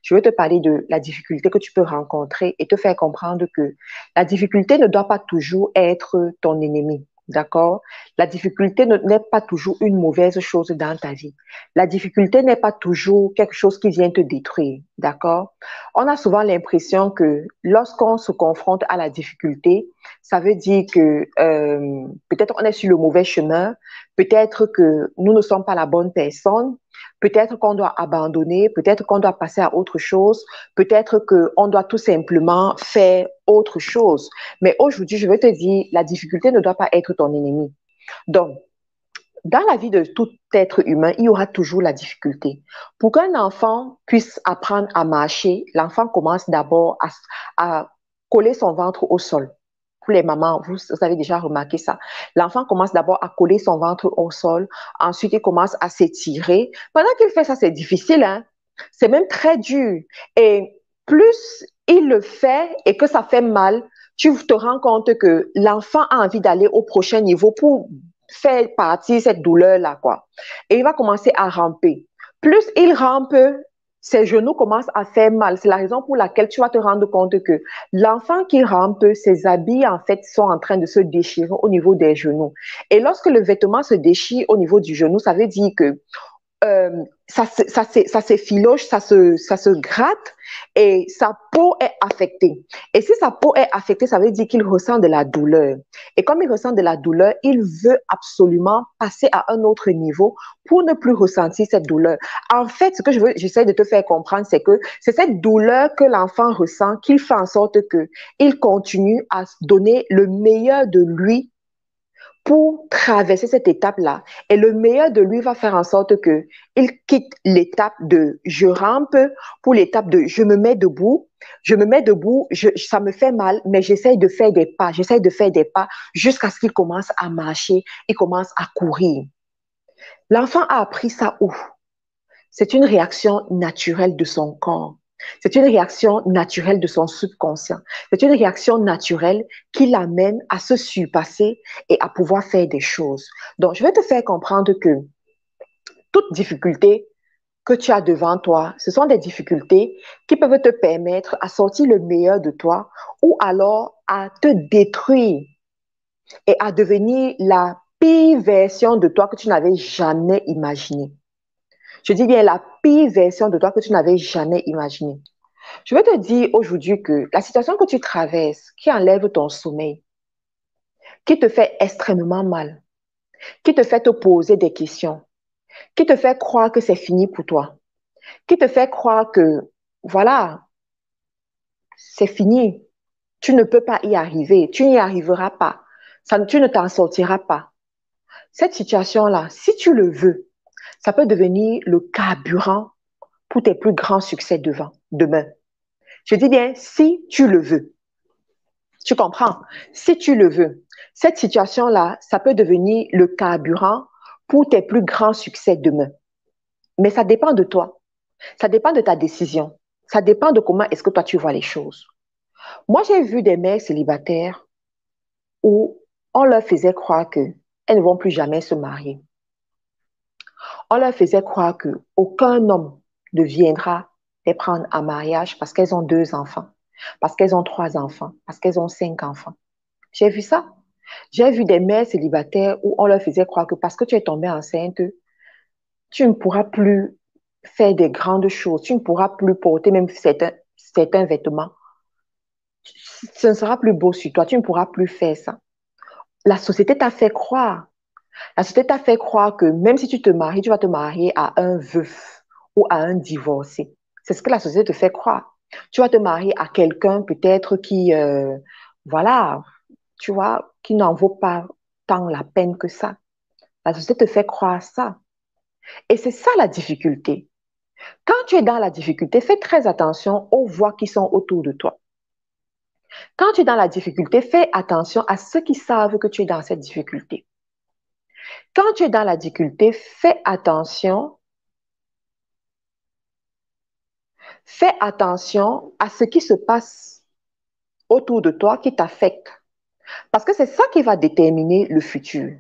je vais te parler de la difficulté que tu peux rencontrer et te faire comprendre que la difficulté ne doit pas toujours être ton ennemi. D'accord? La difficulté n'est pas toujours une mauvaise chose dans ta vie. La difficulté n'est pas toujours quelque chose qui vient te détruire. D'accord? On a souvent l'impression que lorsqu'on se confronte à la difficulté, ça veut dire que peut-être on est sur le mauvais chemin, peut-être que nous ne sommes pas la bonne personne, peut-être qu'on doit abandonner, peut-être qu'on doit passer à autre chose, peut-être qu'on doit tout simplement faire autre chose. Mais aujourd'hui, je veux te dire, la difficulté ne doit pas être ton ennemi. Donc, dans la vie de tout être humain, il y aura toujours la difficulté. Pour qu'un enfant puisse apprendre à marcher, l'enfant commence d'abord à coller son ventre au sol. Pour les mamans, vous avez déjà remarqué ça. L'enfant commence d'abord à coller son ventre au sol, ensuite il commence à s'étirer. Pendant qu'il fait ça, c'est difficile, hein? C'est même très dur. Et plus il le fait et que ça fait mal, tu te rends compte que l'enfant a envie d'aller au prochain niveau pour faire partie cette douleur-là, quoi. Et il va commencer à ramper. Plus il rampe, ses genoux commencent à faire mal. C'est la raison pour laquelle tu vas te rendre compte que l'enfant qui rampe, ses habits, en fait, sont en train de se déchirer au niveau des genoux. Et lorsque le vêtement se déchire au niveau du genou, ça veut dire que ça s'effiloche, ça se gratte et sa peau est affectée. Et si sa peau est affectée, ça veut dire qu'il ressent de la douleur. Et comme il ressent de la douleur, il veut absolument passer à un autre niveau pour ne plus ressentir cette douleur. En fait, ce que j'essaie de te faire comprendre, c'est que c'est cette douleur que l'enfant ressent qu'il fait en sorte que il continue à donner le meilleur de lui pour traverser cette étape-là. Et le meilleur de lui va faire en sorte que il quitte l'étape de je rampe pour l'étape de je me mets debout, ça me fait mal, mais j'essaie de faire des pas jusqu'à ce qu'il commence à marcher, il commence à courir. L'enfant a appris ça où? C'est une réaction naturelle de son corps. C'est une réaction naturelle de son subconscient. C'est une réaction naturelle qui l'amène à se surpasser et à pouvoir faire des choses. Donc, je vais te faire comprendre que toute difficulté que tu as devant toi, ce sont des difficultés qui peuvent te permettre à sortir le meilleur de toi ou alors à te détruire et à devenir la pire version de toi que tu n'avais jamais imaginée. Je dis bien la pire version de toi que tu n'avais jamais imaginée. Je veux te dire aujourd'hui que la situation que tu traverses, qui enlève ton sommeil, qui te fait extrêmement mal, qui te fait te poser des questions, qui te fait croire que c'est fini pour toi, qui te fait croire que, voilà, c'est fini, tu ne peux pas y arriver, tu n'y arriveras pas, tu ne t'en sortiras pas. Cette situation-là, si tu le veux, ça peut devenir le carburant pour tes plus grands succès demain. Je dis bien, si tu le veux. Tu comprends? Si tu le veux, cette situation-là, ça peut devenir le carburant pour tes plus grands succès demain. Mais ça dépend de toi. Ça dépend de ta décision. Ça dépend de comment est-ce que toi tu vois les choses. Moi, j'ai vu des mères célibataires où on leur faisait croire qu'elles ne vont plus jamais se marier. On leur faisait croire qu'aucun homme ne viendra les prendre en mariage parce qu'elles ont 2 enfants, parce qu'elles ont 3 enfants, parce qu'elles ont 5 enfants. J'ai vu ça. J'ai vu des mères célibataires où on leur faisait croire que parce que tu es tombée enceinte, tu ne pourras plus faire des grandes choses, tu ne pourras plus porter même certains vêtements. Ce ne sera plus beau sur toi, tu ne pourras plus faire ça. La société t'a fait croire. La société t'a fait croire que même si tu te maries, tu vas te marier à un veuf ou à un divorcé. C'est ce que la société te fait croire. Tu vas te marier à quelqu'un peut-être qui, voilà, tu vois, qui n'en vaut pas tant la peine que ça. La société te fait croire ça. Et c'est ça la difficulté. Quand tu es dans la difficulté, fais très attention aux voix qui sont autour de toi. Quand tu es dans la difficulté, fais attention à ceux qui savent que tu es dans cette difficulté. Quand tu es dans la difficulté, fais attention à ce qui se passe autour de toi qui t'affecte. Parce que c'est ça qui va déterminer le futur.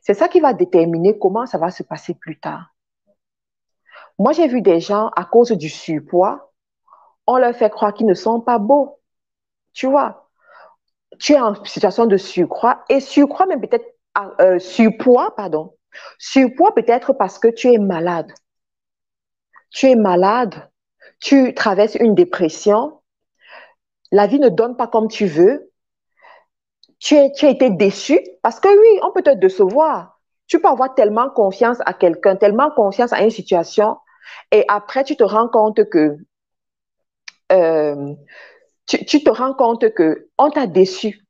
C'est ça qui va déterminer comment ça va se passer plus tard. Moi, j'ai vu des gens, à cause du surpoids, On leur fait croire qu'ils ne sont pas beaux. Tu vois, tu es en situation de surcroît et surcroît même peut-être surpoids, pardon. Surpoids peut-être parce que tu es malade. Tu es malade, tu traverses une dépression, la vie ne donne pas comme tu veux, tu as été déçu parce que oui, on peut te décevoir. Tu peux avoir tellement confiance à quelqu'un, tellement confiance à une situation et après tu te rends compte que euh, tu te rends compte que on t'a déçu.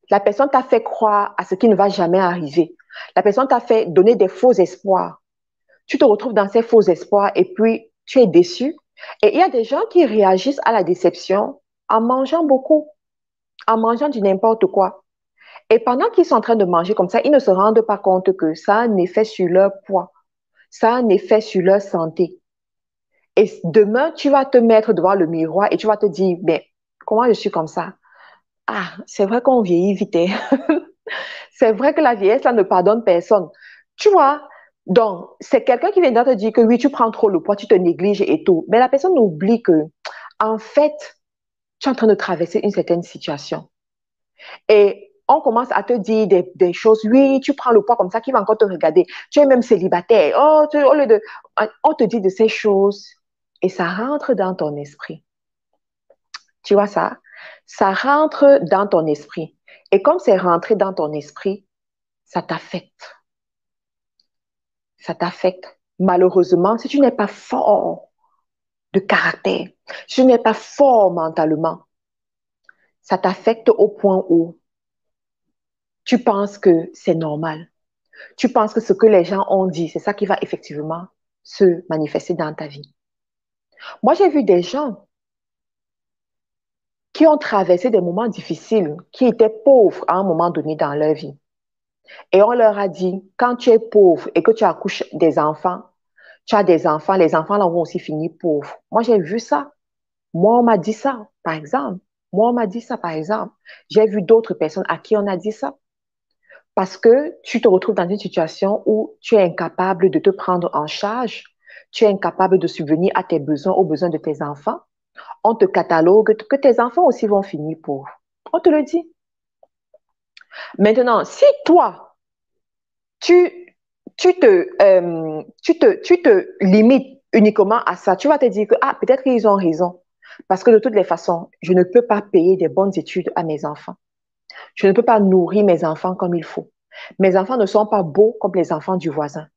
La personne t'a fait croire à ce qui ne va jamais arriver. La personne t'a fait donner des faux espoirs. Tu te retrouves dans ces faux espoirs et puis tu es déçu. Et il y a des gens qui réagissent à la déception en mangeant beaucoup, en mangeant du n'importe quoi. Et pendant qu'ils sont en train de manger comme ça, ils ne se rendent pas compte que ça a un effet sur leur poids, ça a un effet sur leur santé. Et demain, tu vas te mettre devant le miroir et tu vas te dire, mais comment je suis comme ça? Ah, c'est vrai qu'on vieillit vite, hein. C'est vrai que la vieillesse, ça ne pardonne personne. Tu vois, donc, c'est quelqu'un qui vient de te dire que oui, tu prends trop le poids, tu te négliges et tout. Mais la personne oublie que, en fait, tu es en train de traverser une certaine situation. Et on commence à te dire des choses. Oui, tu prends le poids comme ça, qui va encore te regarder. Tu es même célibataire. Oh, au lieu de, on te dit de ces choses et ça rentre dans ton esprit. Tu vois ça? Ça rentre dans ton esprit. Et comme c'est rentré dans ton esprit, ça t'affecte. Ça t'affecte. Malheureusement, si tu n'es pas fort de caractère, si tu n'es pas fort mentalement, ça t'affecte au point où tu penses que c'est normal. Tu penses que ce que les gens ont dit, c'est ça qui va effectivement se manifester dans ta vie. Moi, j'ai vu des gens qui ont traversé des moments difficiles, qui étaient pauvres à un moment donné dans leur vie. Et on leur a dit, quand tu es pauvre et que tu accouches des enfants, tu as des enfants, les enfants là vont aussi finir pauvres. Moi, j'ai vu ça. Moi, on m'a dit ça, par exemple. Moi, on m'a dit ça, par exemple. J'ai vu d'autres personnes à qui on a dit ça. Parce que tu te retrouves dans une situation où tu es incapable de te prendre en charge, tu es incapable de subvenir à tes besoins, aux besoins de tes enfants. On te catalogue que tes enfants aussi vont finir pauvres. On te le dit. Maintenant, si toi, tu, tu te limites uniquement à ça, tu vas te dire que, ah, peut-être qu'ils ont raison. Parce que de toutes les façons, je ne peux pas payer des bonnes études à mes enfants. Je ne peux pas nourrir mes enfants comme il faut. Mes enfants ne sont pas beaux comme les enfants du voisin.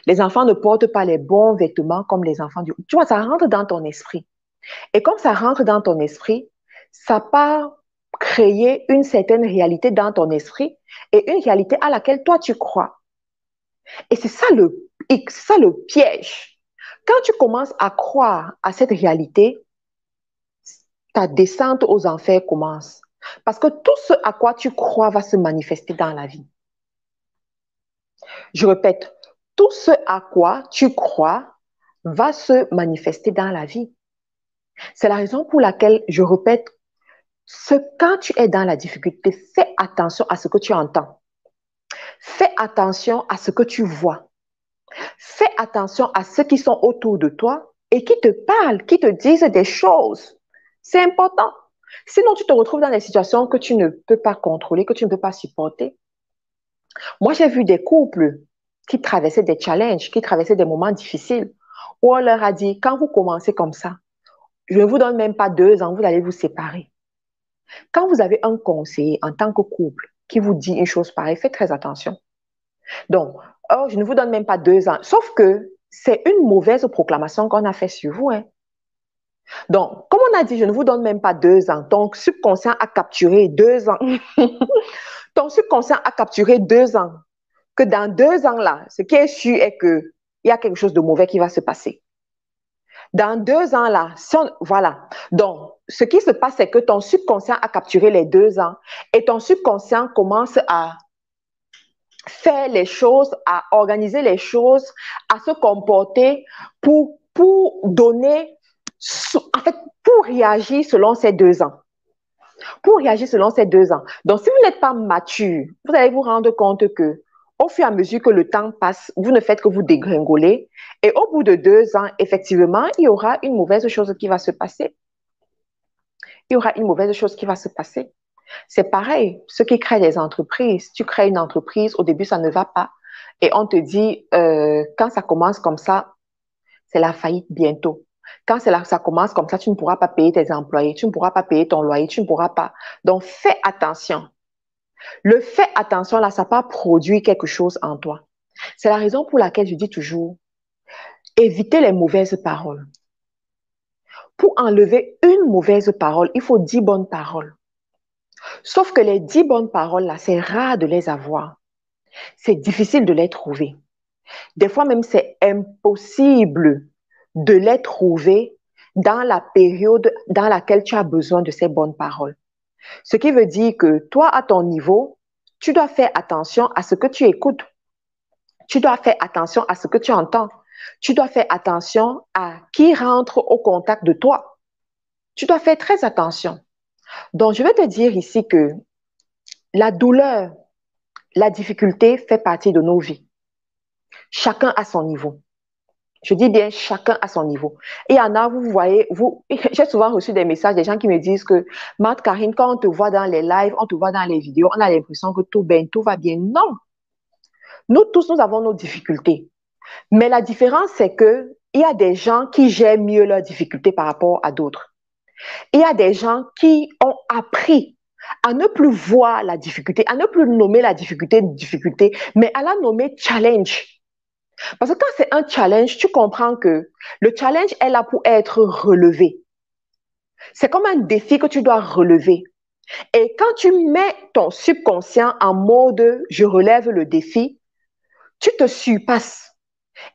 Les enfants ne portent pas les bons vêtements comme les enfants du... Tu vois, ça rentre dans ton esprit. Et comme ça rentre dans ton esprit, ça part créer une certaine réalité dans ton esprit et une réalité à laquelle toi tu crois. Et c'est ça le X, c'est ça le piège. Quand tu commences à croire à cette réalité, ta descente aux enfers commence. Parce que tout ce à quoi tu crois va se manifester dans la vie. Je répète, tout ce à quoi tu crois va se manifester dans la vie. C'est la raison pour laquelle je répète, quand tu es dans la difficulté, fais attention à ce que tu entends. Fais attention à ce que tu vois. Fais attention à ceux qui sont autour de toi et qui te parlent, qui te disent des choses. C'est important. Sinon, tu te retrouves dans des situations que tu ne peux pas contrôler, que tu ne peux pas supporter. Moi, j'ai vu des couples qui traversaient des challenges, qui traversaient des moments difficiles, où on leur a dit, quand vous commencez comme ça, je ne vous donne même pas 2 ans, vous allez vous séparer. Quand vous avez un conseiller en tant que couple qui vous dit une chose pareille, faites très attention. Donc, oh, je ne vous donne même pas 2 ans. Sauf que c'est une mauvaise proclamation qu'on a fait sur vous, hein. Donc, comme on a dit, je ne vous donne même pas 2 ans. Ton subconscient a capturé 2 ans. Ton subconscient a capturé 2 ans. Que dans 2 ans là, ce qui est sûr est que il y a quelque chose de mauvais qui va se passer. Dans 2 ans là, voilà. Donc, ce qui se passe, c'est que ton subconscient a capturé les 2 ans et ton subconscient commence à faire les choses, à organiser les choses, à se comporter pour donner, en fait, pour réagir selon ces 2 ans. Pour réagir selon ces 2 ans. Donc, si vous n'êtes pas mature, vous allez vous rendre compte que, au fur et à mesure que le temps passe, vous ne faites que vous dégringoler. Et au bout de 2 ans, effectivement, il y aura une mauvaise chose qui va se passer. il y aura une mauvaise chose qui va se passer. C'est pareil, ceux qui créent des entreprises, tu crées une entreprise, au début, ça ne va pas. Et on te dit, quand ça commence comme ça, c'est la faillite bientôt. Quand ça commence comme ça, tu ne pourras pas payer tes employés, tu ne pourras pas payer ton loyer, tu ne pourras pas. Donc, fais attention. Le fait attention, là, ça n'a pas produit quelque chose en toi. C'est la raison pour laquelle je dis toujours, évitez les mauvaises paroles. Pour enlever une mauvaise parole, il faut 10 bonnes paroles. Sauf que les 10 bonnes paroles, là, c'est rare de les avoir. C'est difficile de les trouver. Des fois même, c'est impossible de les trouver dans la période dans laquelle tu as besoin de ces bonnes paroles. Ce qui veut dire que toi, à ton niveau, tu dois faire attention à ce que tu écoutes. Tu dois faire attention à ce que tu entends. Tu dois faire attention à qui rentre au contact de toi. Tu dois faire très attention. Donc, je vais te dire ici que la douleur, la difficulté fait partie de nos vies. Chacun à son niveau. Je dis bien chacun à son niveau. Et il y en a, vous voyez, j'ai souvent reçu des messages des gens qui me disent que, Marthe Karine, quand on te voit dans les lives, on te voit dans les vidéos, on a l'impression que tout va bien. Non. Nous tous, nous avons nos difficultés. Mais la différence, c'est que il y a des gens qui gèrent mieux leurs difficultés par rapport à d'autres. Il y a des gens qui ont appris à ne plus voir la difficulté, à ne plus nommer la difficulté, mais à la nommer challenge. Parce que quand c'est un challenge, tu comprends que le challenge est là pour être relevé. C'est comme un défi que tu dois relever. Et quand tu mets ton subconscient en mode je relève le défi, tu te surpasses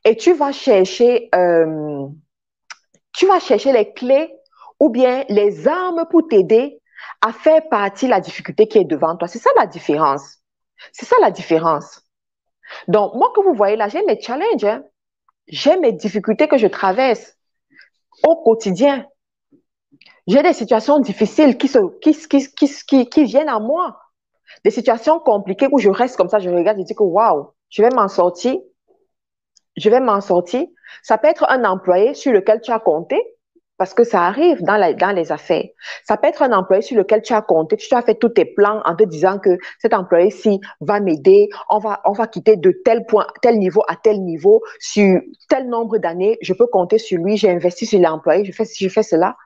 et tu vas chercher les clés ou bien les armes pour t'aider à faire partie de la difficulté qui est devant toi. C'est ça la différence. C'est ça la différence. Donc, moi que vous voyez là, j'ai mes challenges, hein. J'ai mes difficultés que je traverse au quotidien. J'ai des situations difficiles qui viennent à moi. Des situations compliquées où je reste comme ça, je regarde et dis que waouh, je vais m'en sortir. Je vais m'en sortir. Ça peut être un employé sur lequel tu as compté, parce que ça arrive dans les affaires. Ça peut être un employé sur lequel tu as compté, tu as fait tous tes plans en te disant que cet employé-ci va m'aider, on va quitter de tel point, tel niveau à tel niveau, sur tel nombre d'années, je peux compter sur lui, j'ai investi sur l'employé, je fais cela.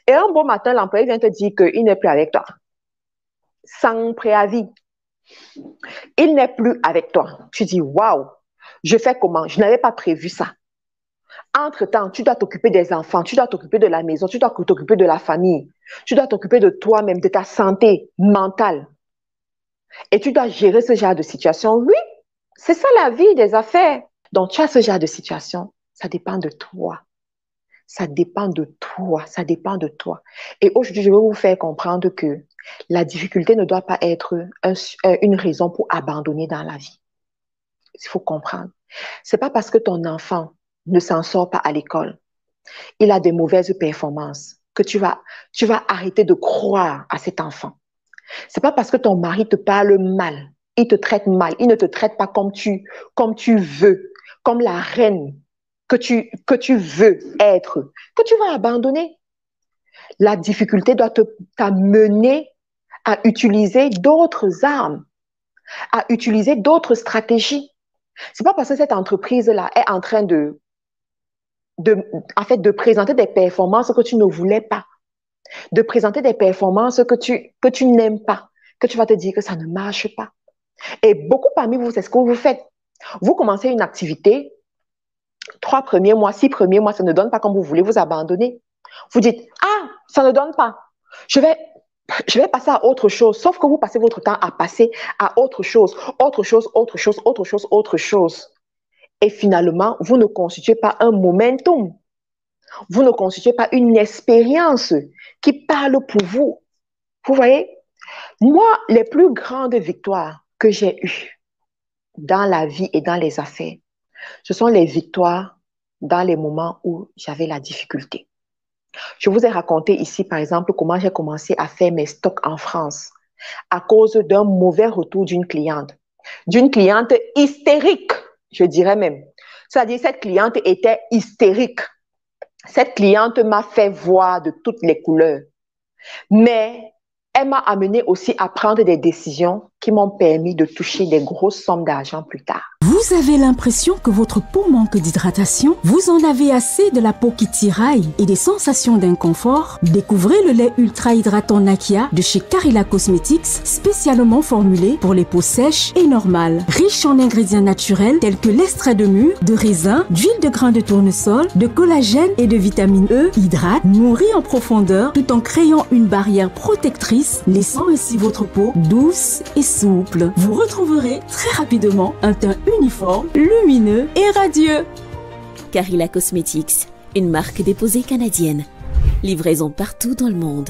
Et un beau matin, l'employé vient te dire qu'il n'est plus avec toi. Sans préavis. Il n'est plus avec toi. Tu dis, waouh, je fais comment? Je n'avais pas prévu ça. Entre-temps, tu dois t'occuper des enfants, tu dois t'occuper de la maison, tu dois t'occuper de la famille, tu dois t'occuper de toi-même, de ta santé mentale. Et tu dois gérer ce genre de situation. Oui, c'est ça la vie des affaires. Donc, tu as ce genre de situation, ça dépend de toi. Ça dépend de toi, ça dépend de toi. Et aujourd'hui, je vais vous faire comprendre que la difficulté ne doit pas être une raison pour abandonner dans la vie. Il faut comprendre. C'est pas parce que ton enfant ne s'en sort pas à l'école, il a des mauvaises performances, que tu vas arrêter de croire à cet enfant. C'est pas parce que ton mari te parle mal, il te traite mal, il ne te traite pas comme tu veux, comme la reine que tu veux être, que tu vas abandonner. La difficulté doit t'amener à utiliser d'autres armes, à utiliser d'autres stratégies. C'est pas parce que cette entreprise-là est en train en fait, de présenter des performances que tu ne voulais pas, de présenter des performances que tu n'aimes pas, que tu vas te dire que ça ne marche pas. Et beaucoup parmi vous, c'est ce que vous faites. Vous commencez une activité, 3 premiers mois, 6 premiers mois, ça ne donne pas comme vous voulez, vous abandonnez. Vous dites, ah, ça ne donne pas. Je vais passer à autre chose. Sauf que vous passez votre temps à passer à autre chose, autre chose, autre chose, autre chose, autre chose. Et finalement, vous ne constituez pas un momentum. Vous ne constituez pas une expérience qui parle pour vous. Vous voyez? Moi, les plus grandes victoires que j'ai eues dans la vie et dans les affaires, ce sont les victoires dans les moments où j'avais la difficulté. Je vous ai raconté ici, par exemple, comment j'ai commencé à faire mes stocks en France à cause d'un mauvais retour d'une cliente hystérique, je dirais même. C'est-à-dire, cette cliente était hystérique. Cette cliente m'a fait voir de toutes les couleurs. Mais elle m'a amené aussi à prendre des décisions qui m'ont permis de toucher des grosses sommes d'argent plus tard. Vous avez l'impression que votre peau manque d'hydratation? Vous en avez assez de la peau qui tiraille et des sensations d'inconfort? Découvrez le lait ultra hydratant Nakia de chez Carila Cosmetics, spécialement formulé pour les peaux sèches et normales. Riche en ingrédients naturels tels que l'extrait de mûre, de raisin, d'huile de grain de tournesol, de collagène et de vitamine E, hydrate, nourrit en profondeur tout en créant une barrière protectrice, laissant ainsi votre peau douce et souple. Vous retrouverez très rapidement un teint uniforme, lumineux et radieux. Carila Cosmetics, une marque déposée canadienne. Livraison partout dans le monde.